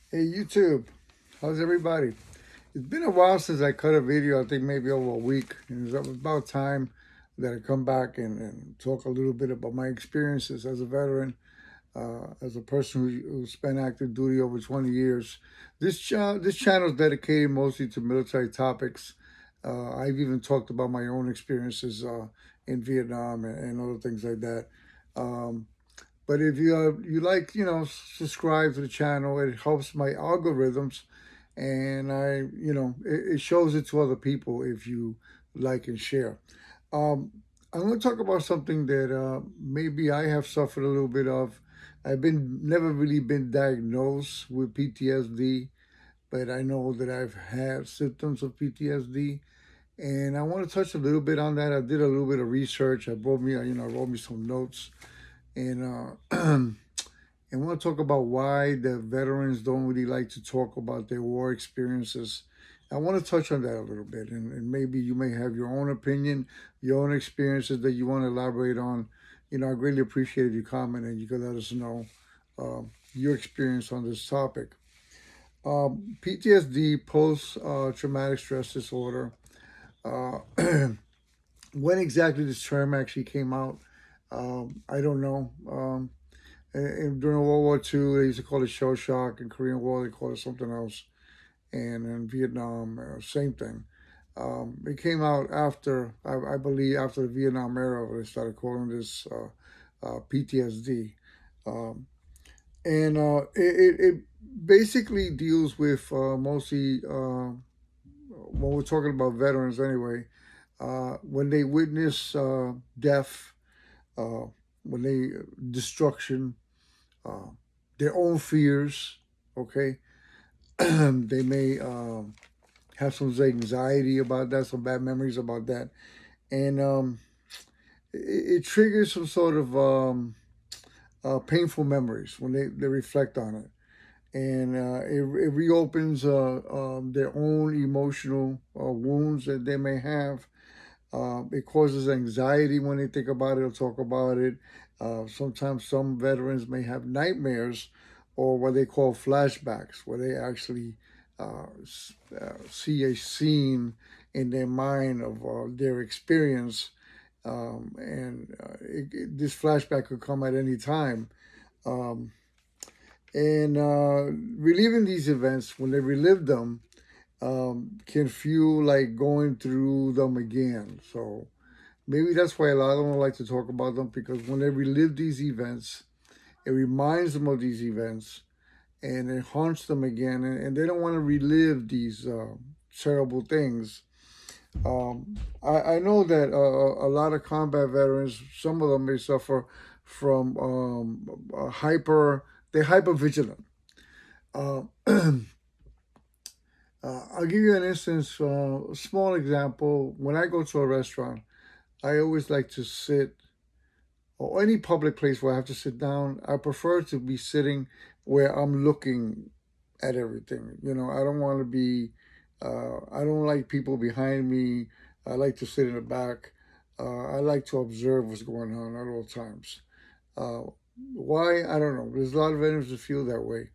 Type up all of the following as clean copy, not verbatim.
Hey YouTube, how's everybody? It's been a while since I cut a video, I think maybe over a week. And it's about time that I come back and talk a little bit about my experiences as a veteran, as a person who spent active duty over 20 years. This channel is dedicated mostly to military topics. I've even talked about my own experiences in Vietnam and other things like that. Um, but if you like, subscribe to the channel. It helps my algorithms, and it shows it to other people if you like and share. Um, I'm going to talk about something that maybe I have suffered a little bit of. I've been never really been diagnosed with PTSD, but I know that I've had symptoms of PTSD, and I want to touch a little bit on that. I did a little bit of research. I wrote me some notes, and and want to talk about why the veterans don't really like to talk about their war experiences. I want to touch on that a little bit, and maybe you may have your own opinion, your own experiences that you want to elaborate on. I greatly appreciate if you comment and you can let us know your experience on this topic. PTSD, post traumatic stress disorder. Uh, when exactly this term actually came out, I don't know. And during World War II, they used to call it shell shock. In Korean War, they call it something else. And in Vietnam, same thing. It came out after, I believe, after the Vietnam era, where they started calling this PTSD. Um, and it basically deals with mostly, when we're talking about veterans anyway, when they witness death, uh, when they destruction, uh, their own fears. Okay, they may have some anxiety about that, some bad memories about that, and it triggers some sort of painful memories when they reflect on it, and it reopens their own emotional wounds that they may have. It causes anxiety when they think about it or talk about it. Sometimes some veterans may have nightmares or what they call flashbacks, where they actually see a scene in their mind of their experience. This flashback could come at any time. Um, and Reliving these events, when they relive them, can feel like going through them again. So maybe that's why a lot of them don't like to talk about them, because when they relive these events, it reminds them of these events and it haunts them again, and they don't want to relive these terrible things. I know that a lot of combat veterans, some of them may suffer from they're hyper vigilant. Uh, I'll give you an instance, a small example. When I go to a restaurant, I always like to sit, or any public place where I have to sit down. I prefer to be sitting where I'm looking at everything. I don't want to be, I don't like people behind me. I like to sit in the back. I like to observe what's going on at all times. Uh, why? I don't know. There's a lot of veterans that feel that way.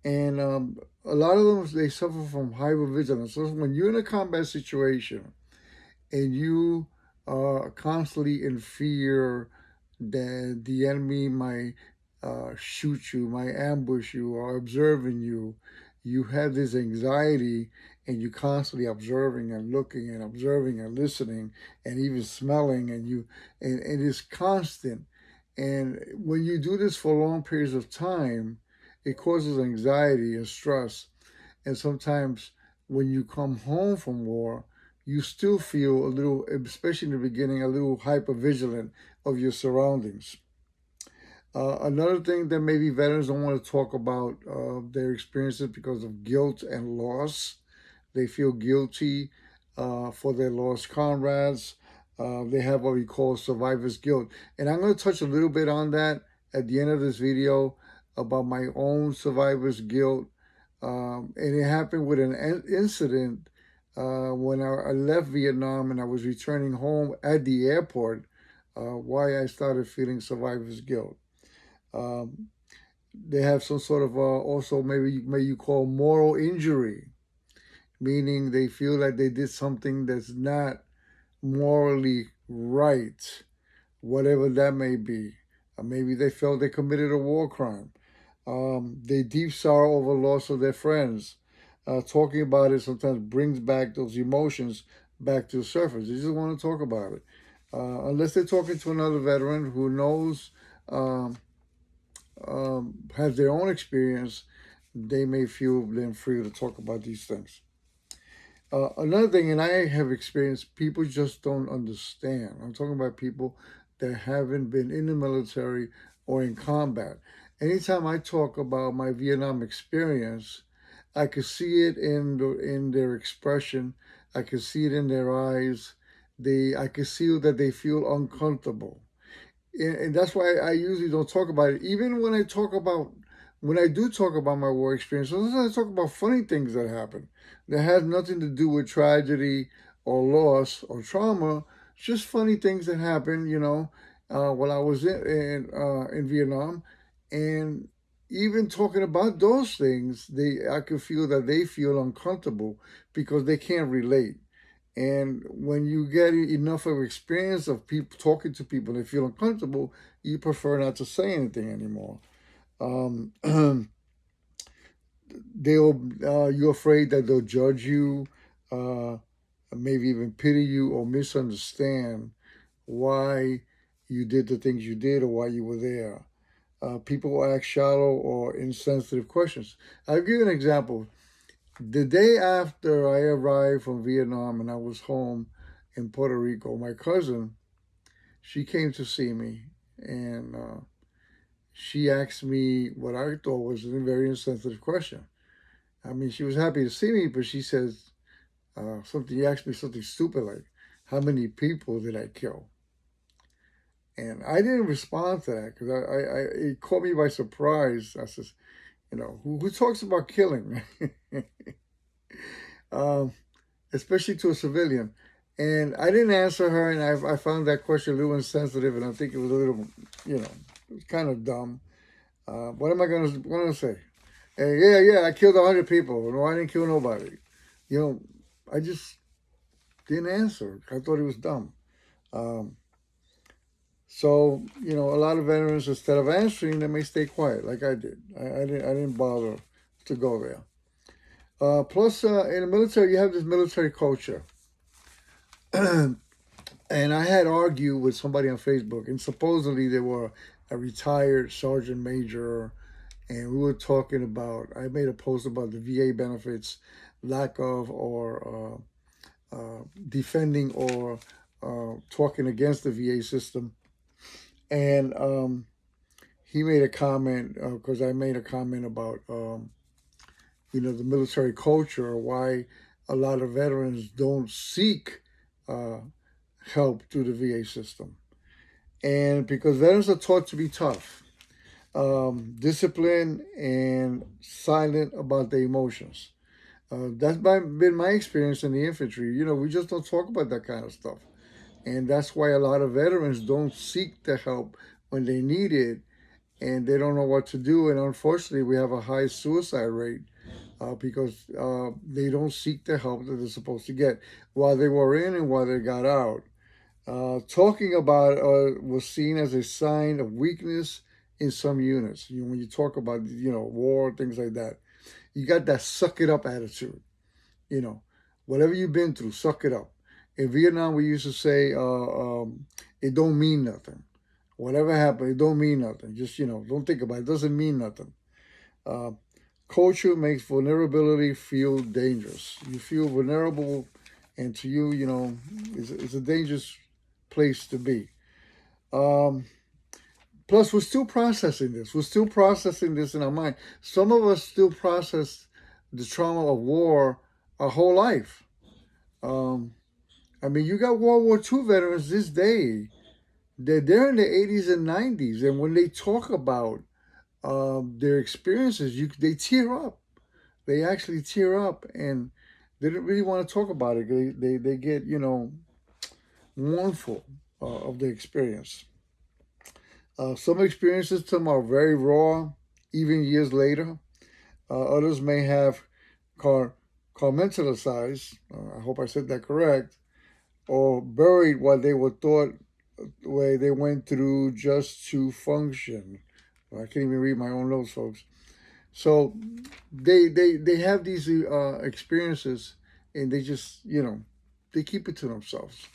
And a lot of them, they suffer from hypervigilance. So when you're in a combat situation and you are constantly in fear that the enemy might shoot you, might ambush you, or observing you, you have this anxiety and you're constantly observing and looking and observing and listening and even smelling, and it's constant. And when you do this for long periods of time, it causes anxiety and stress. And sometimes when you come home from war, you still feel a little, especially in the beginning, a little hyper vigilant of your surroundings. Another thing that maybe veterans don't want to talk about their experiences because of guilt and loss. They feel guilty for their lost comrades. They have what we call survivor's guilt. And I'm going to touch a little bit on that at the end of this video about my own survivor's guilt. And it happened with an incident when I left Vietnam and I was returning home at the airport, why I started feeling survivor's guilt. Um, They have some sort of also maybe you call moral injury, meaning they feel like they did something that's not morally right, whatever that may be. Maybe they felt they committed a war crime. They deep sorrow over loss of their friends. Talking about it sometimes brings back those emotions back to the surface. They just want to talk about it. Unless they're talking to another veteran who knows, um, has their own experience, they may feel then free to talk about these things. Another thing, and I have experienced, people just don't understand. I'm talking about people that haven't been in the military or in combat. Anytime I talk about my Vietnam experience, I could see it in their expression. I could see it in their eyes. I could see that they feel uncomfortable, and that's why I usually don't talk about it. Even when I do talk about my war experience, sometimes I talk about funny things that happen that has nothing to do with tragedy or loss or trauma. It's just funny things that happen, while I was in Vietnam, and even talking about those things, I could feel that they feel uncomfortable because they can't relate. And when you get enough of experience of people talking to people and they feel uncomfortable, you prefer not to say anything anymore. Um, you're afraid that they'll judge you, uh, maybe even pity you or misunderstand why you did the things you did or why you were there. People will ask shallow or insensitive questions. I'll give you an example. The day after I arrived from Vietnam and I was home in Puerto Rico, my cousin, she came to see me, and she asked me what I thought was a very insensitive question. I mean, she was happy to see me, but she says something. He asked me something stupid like, "How many people did I kill?" And I didn't respond to that because it caught me by surprise. I says, who talks about killing? um, Especially to a civilian. And I didn't answer her, and I found that question a little insensitive, and I think it was a little, it was kind of dumb. What am I gonna say? Hey, yeah, I killed 100 people. No, I didn't kill nobody. You know, I just didn't answer. I thought it was dumb. Um, so a lot of veterans, instead of answering, they may stay quiet, like I did. I didn't bother to go there. Plus, in the military, you have this military culture. And I had argued with somebody on Facebook, and supposedly they were a retired sergeant major, and we were talking about. I made a post about the VA benefits, lack of or defending or talking against the VA system, and he made a comment because I made a comment about the military culture, why a lot of veterans don't seek uh, help through the VA system. And because veterans are taught to be tough, disciplined, and silent about their emotions. Been my experience in the infantry. We just don't talk about that kind of stuff. And that's why a lot of veterans don't seek the help when they need it, and they don't know what to do. And unfortunately, we have a high suicide rate because they don't seek the help that they're supposed to get while they were in and while they got out. Talking about was seen as a sign of weakness in some units. When you talk about war, things like that, you got that suck it up attitude. You know, Whatever you've been through, suck it up. In Vietnam, we used to say, "It don't mean nothing. Whatever happened, it don't mean nothing. Just don't think about it. It doesn't mean nothing." Uh, Culture makes vulnerability feel dangerous. You feel vulnerable, and to you, it's a dangerous place to be. Um, Plus, we're still processing this. We're still processing this in our mind. Some of us still process the trauma of war our whole life. Um, I mean, you got World War II veterans this day. They're in the 80s and 90s, and when they talk about their experiences, they tear up. They actually tear up, and they don't really want to talk about it. They get mournful of the experience. Some experiences to them are very raw, even years later. Others may have car compartmentalized, I hope I said that correct, or buried what they were thought way they went through just to function. I can't even read my own notes, folks. So they have these experiences, and they just they keep it to themselves.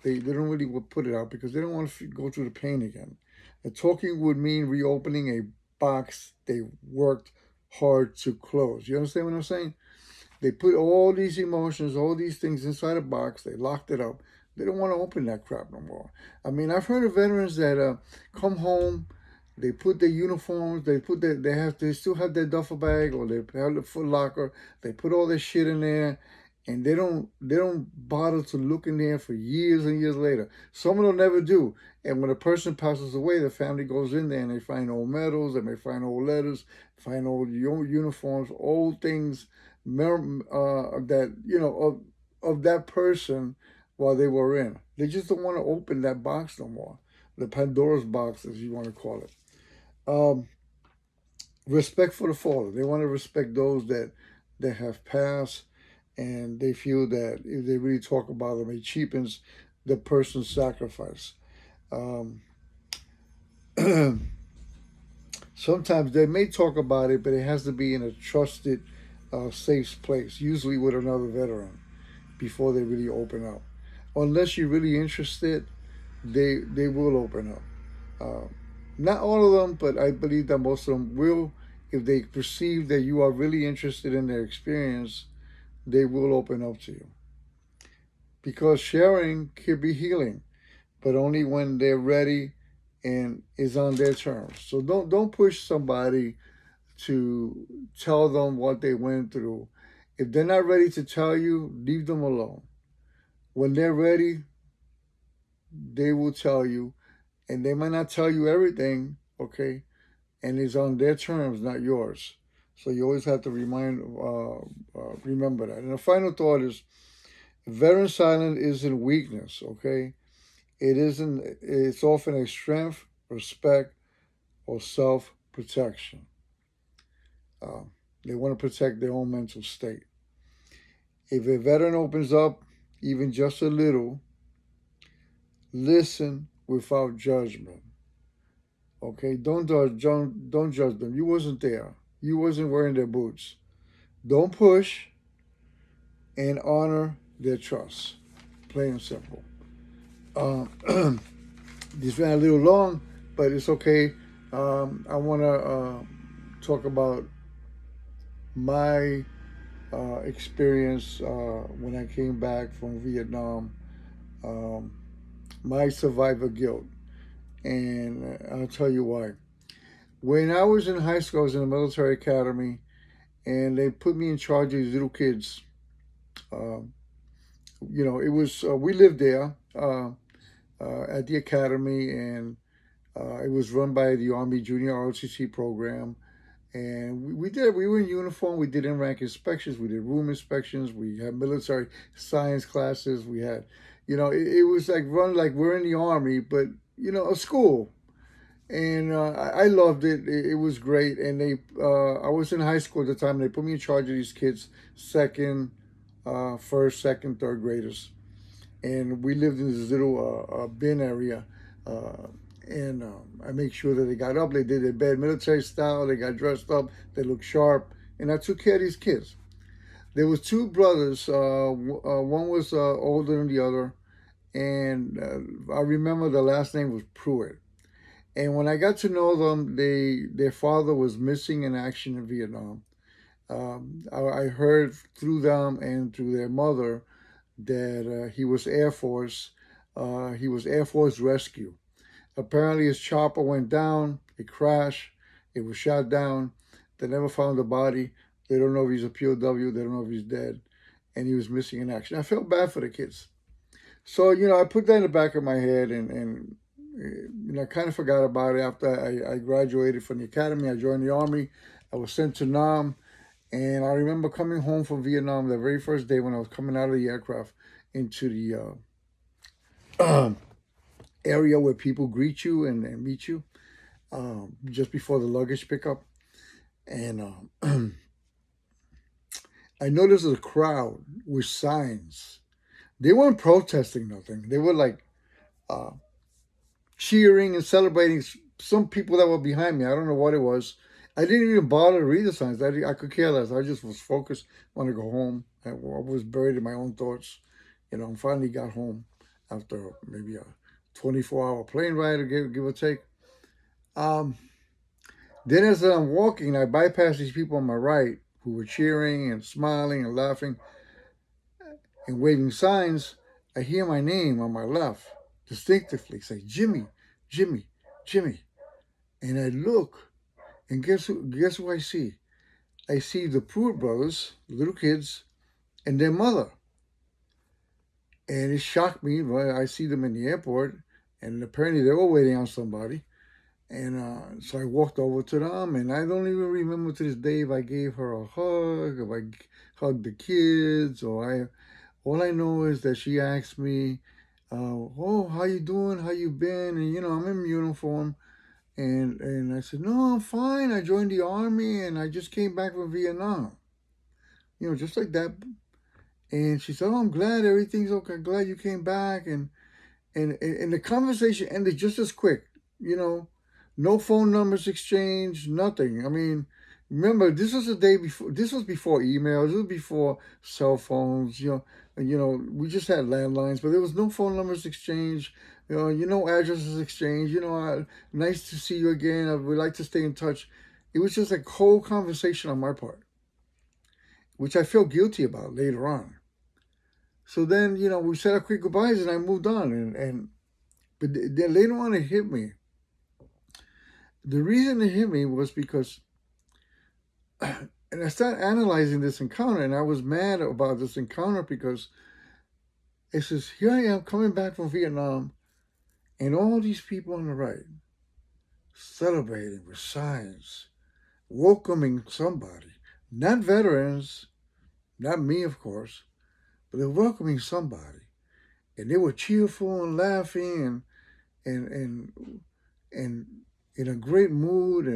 They don't really put it out because they don't want to go through the pain again. And talking would mean reopening a box they worked hard to close. You understand what I'm saying? They put all these emotions, all these things inside a box. They locked it up. They don't want to open that crap no more. I mean, I've heard of veterans that come home, they put their uniforms, they still have their duffel bag or they have the foot locker. They put all their shit in there, and they don't bother to look in there for years and years later. Some of them never do. And when a person passes away, the family goes in there and they find old medals, they may find old letters, find old uniforms, old things that of that person while they were in. They just don't want to open that box no more. The Pandora's box, as you want to call it. Um, Respect for the fallen. They want to respect those that have passed, and they feel that if they really talk about them, it cheapens the person's sacrifice. Um, Sometimes they may talk about it, but it has to be in a trusted, safe place, usually with another veteran, before they really open up. Unless you're really interested, they will open up. Uh, Not all of them, but I believe that most of them will. If they perceive that you are really interested in their experience, they will open up to you. Because sharing can be healing, but only when they're ready and is on their terms. So don't push somebody to tell them what they went through. If they're not ready to tell you, leave them alone. When they're ready, they will tell you, and they might not tell you everything, okay? And it's on their terms, not yours. So you always have to remember that. And the final thought is, veteran silence isn't weakness, okay? It isn't. It's often a strength, respect, or self-protection. Uh, they want to protect their own mental state. If a veteran opens up, even just a little, listen without judgment. Okay, don't judge them. You wasn't there. You wasn't wearing their boots. Don't push, and honor their trust. Plain and simple. Uh, this ran a little long, but it's okay. I want to talk about my experience when I came back from Vietnam, um, my survivor guilt. And I'll tell you why. When I was in high school, I was in the military academy, and they put me in charge of these little kids. Um, it was we lived there at the academy, and it was run by the Army Junior ROTC program. And we were in uniform. We did in-rank inspections. We did room inspections. We had military science classes. We had, it was like run like we're in the Army, but, a school. And I loved it. It was great. And I was in high school at the time. And they put me in charge of these kids, first, second, third graders. And we lived in this little bin area. And I make sure that they got up, they did their bed military style, they got dressed up, they looked sharp, and I took care of these kids. There was two brothers. One was older than the other, and I remember the last name was Pruitt. And when I got to know them, their father was missing in action in Vietnam. I heard through them and through their mother that he was Air Force. He was Air Force Rescue. Apparently, his chopper went down. It crashed. It was shot down. They never found the body. They don't know if he's a POW. They don't know if he's dead. And he was missing in action. I felt bad for the kids. So, I put that in the back of my head, and I kind of forgot about it after I graduated from the academy. I joined the Army. I was sent to Nam. And I remember coming home from Vietnam the very first day when I was coming out of the aircraft into the area where people greet you and meet you just before the luggage pickup. And I noticed a crowd with signs. They weren't protesting nothing. They were like uh, cheering and celebrating some people that were behind me. I don't know what it was. I didn't even bother to read the signs. I could care less. I just was focused. Want to go home. I was buried in my own thoughts. And finally got home after maybe a 24-hour plane ride, or give or take. Um, then as I'm walking, I bypassed these people on my right who were cheering and smiling and laughing and waving signs. I hear my name on my left distinctively say, Jimmy, Jimmy, Jimmy. And I look, and guess who I see? I see the Pruitt brothers, little kids, and their mother. And it shocked me. I see them in the airport, and apparently they were waiting on somebody. And so I walked over to them, and I don't even remember to this day if I gave her a hug, if I hugged the kids, or I. All I know is that she asked me, "Oh, how you doing? How you been?" And I'm in uniform, and I said, "No, I'm fine. I joined the army, and I just came back from Vietnam." Just like that. And she said, "Oh, I'm glad everything's okay. Glad you came back." And the conversation ended just as quick. You know, no phone numbers exchanged, nothing. I mean, remember this was the day before. This was before emails. This was before cell phones. We just had landlines, but there was no phone numbers exchanged. Addresses exchanged. Nice to see you again. I would like to stay in touch. It was just a cold conversation on my part, which I felt guilty about later on. So then, we said our quick goodbyes, and I moved on. But then later on, it hit me. The reason it hit me was because, and I started analyzing this encounter, and I was mad about this encounter because it says, here I am coming back from Vietnam, and all these people on the right celebrating with signs, welcoming somebody, not veterans, not me, of course, but they're welcoming somebody, and they were cheerful and laughing and in a great mood,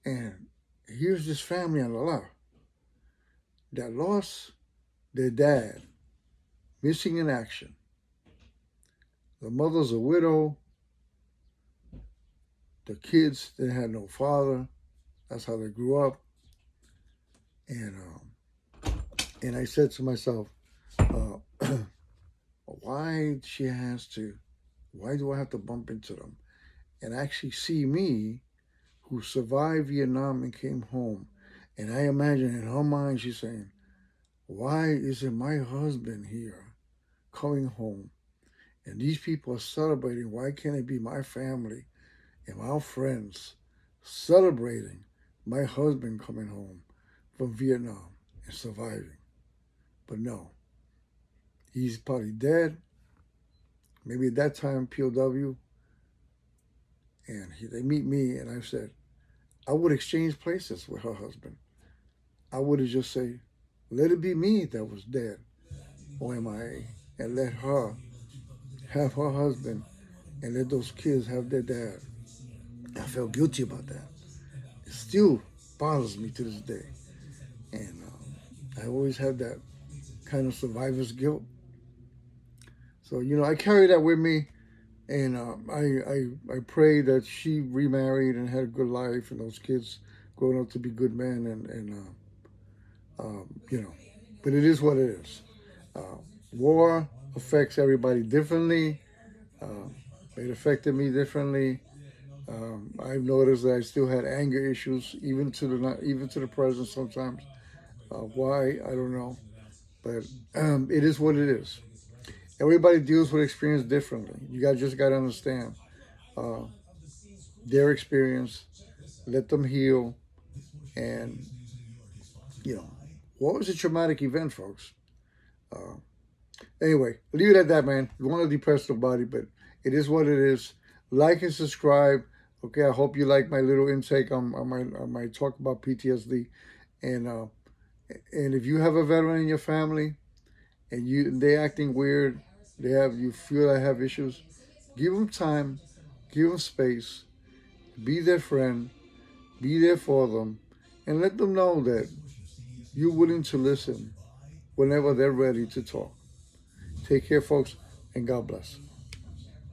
and here's this family on the left that lost their dad, missing in action. The mother's a widow. The kids, they had no father. That's how they grew up. And I said to myself, why do I have to bump into them and actually see me, who survived Vietnam and came home? And I imagine in her mind, she's saying, why isn't my husband here coming home? And these people are celebrating. Why can't it be my family and my friends celebrating my husband coming home from Vietnam and surviving? But no, he's probably dead. Maybe at that time, POW. And they meet me, and I said, I would exchange places with her husband. I would have just said, let it be me that was dead or MIA, and let her have her husband and let those kids have their dad. I felt guilty about that. It still bothers me to this day. And I always had that kind of survivor's guilt. So, I carry that with me. And I pray that she remarried and had a good life, and those kids growing up to be good men. But it is what it is. War affects everybody differently. Uh, it affected me differently. I've noticed that I still had anger issues, even to the present sometimes. Why, I don't know, but it is what it is. Everybody deals with experience differently. Just got to understand uh, their experience. Let them heal, and what was a traumatic event, folks? Uh, anyway, leave it at that, man. You want to depress nobody, but it is what it is. Like and subscribe. Okay, I hope you like my little intake on my talk about PTSD, and if you have a veteran in your family and they acting weird, you feel they have issues, give them time, give them space, be their friend, Be there for them and let them know that you're willing to listen whenever they're ready to talk. Take care, folks, and God bless.